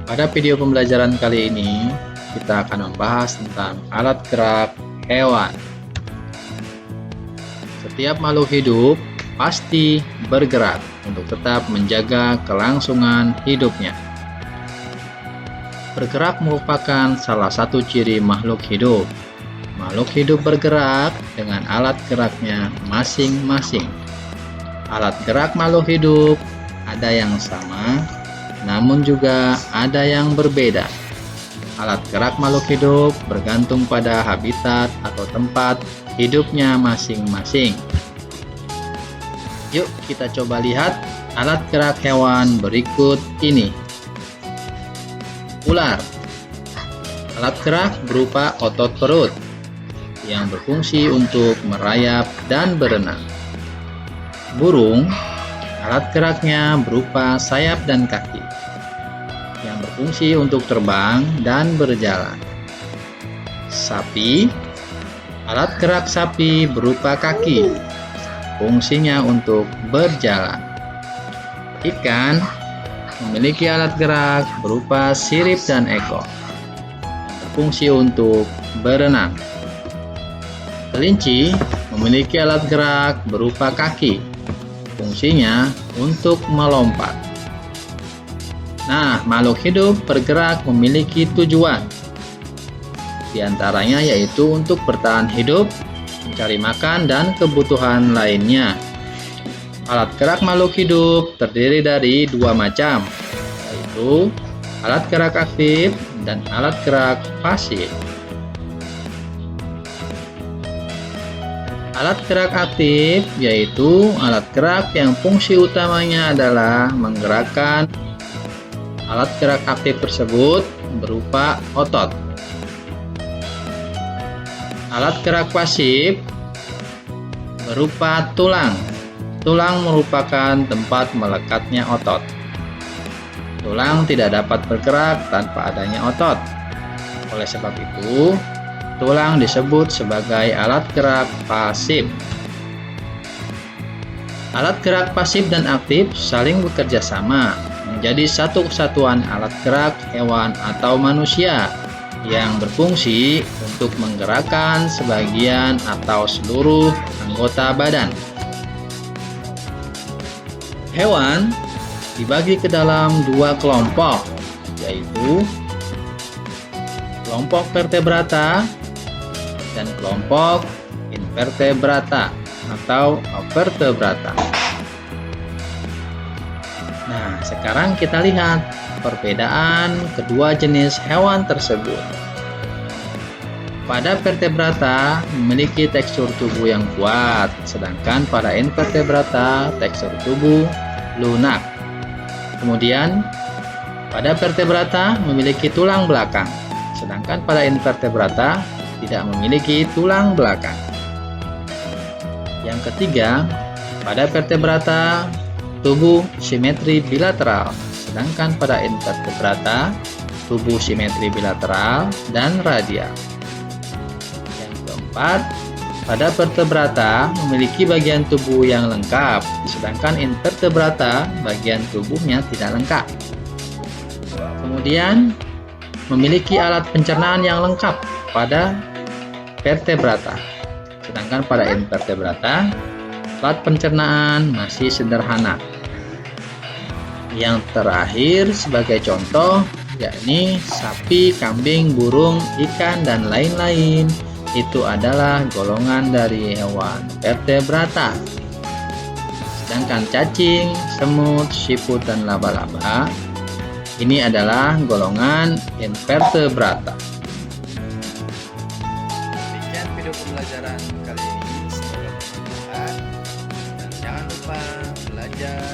Pada video pembelajaran kali ini, kita akan membahas tentang alat gerak hewan. Setiap makhluk hidup pasti bergerak untuk tetap menjaga kelangsungan hidupnya. Bergerak merupakan salah satu ciri makhluk hidup. Makhluk hidup bergerak dengan alat geraknya masing-masing. Alat gerak makhluk hidup ada yang sama, namun juga ada yang berbeda. Alat gerak makhluk hidup bergantung pada habitat atau tempat hidupnya masing-masing. Yuk kita coba lihat alat gerak hewan berikut ini. Ular. Alat gerak berupa otot perut yang berfungsi untuk merayap dan berenang. Burung. Alat geraknya berupa sayap dan kaki yang berfungsi untuk terbang dan berjalan. Sapi. Alat gerak sapi berupa kaki, fungsinya untuk berjalan. Ikan memiliki alat gerak berupa sirip dan ekor yang berfungsi untuk berenang. Kelinci memiliki alat gerak berupa kaki, fungsinya untuk melompat. Nah, makhluk hidup bergerak memiliki tujuan. Di antaranya yaitu untuk bertahan hidup, mencari makan, dan kebutuhan lainnya. Alat gerak makhluk hidup terdiri dari dua macam, yaitu alat gerak aktif dan alat gerak pasif. Alat gerak aktif yaitu alat gerak yang fungsi utamanya adalah menggerakkan. Alat gerak aktif tersebut berupa otot. Alat gerak pasif berupa tulang. Tulang merupakan tempat melekatnya otot. Tulang tidak dapat bergerak tanpa adanya otot. Oleh sebab itu, tulang disebut sebagai alat gerak pasif. Alat gerak pasif dan aktif saling bekerja sama menjadi satu kesatuan alat gerak hewan atau manusia yang berfungsi untuk menggerakkan sebagian atau seluruh anggota badan. Hewan dibagi ke dalam dua kelompok, yaitu kelompok vertebrata dan kelompok invertebrata atau vertebrata. Nah, sekarang kita lihat perbedaan kedua jenis hewan tersebut. Pada vertebrata memiliki tekstur tubuh yang kuat, sedangkan pada invertebrata tekstur tubuh lunak. Kemudian, pada vertebrata memiliki tulang belakang, sedangkan pada invertebrata tidak memiliki tulang belakang. Yang ketiga, pada vertebrata tubuh simetri bilateral, sedangkan pada invertebrata tubuh simetri bilateral dan radial. Yang keempat, pada vertebrata memiliki bagian tubuh yang lengkap, sedangkan invertebrata bagian tubuhnya tidak lengkap. Kemudian, memiliki alat pencernaan yang lengkap pada vertebrata, sedangkan pada invertebrata alat pencernaan masih sederhana. Yang terakhir sebagai contoh yakni sapi, kambing, burung, ikan, dan lain-lain itu adalah golongan dari hewan vertebrata. Sedangkan cacing, semut, siput, dan laba-laba ini adalah golongan invertebrata. Demikian video pembelajaran kali ini, semoga bermanfaat dan jangan lupa belajar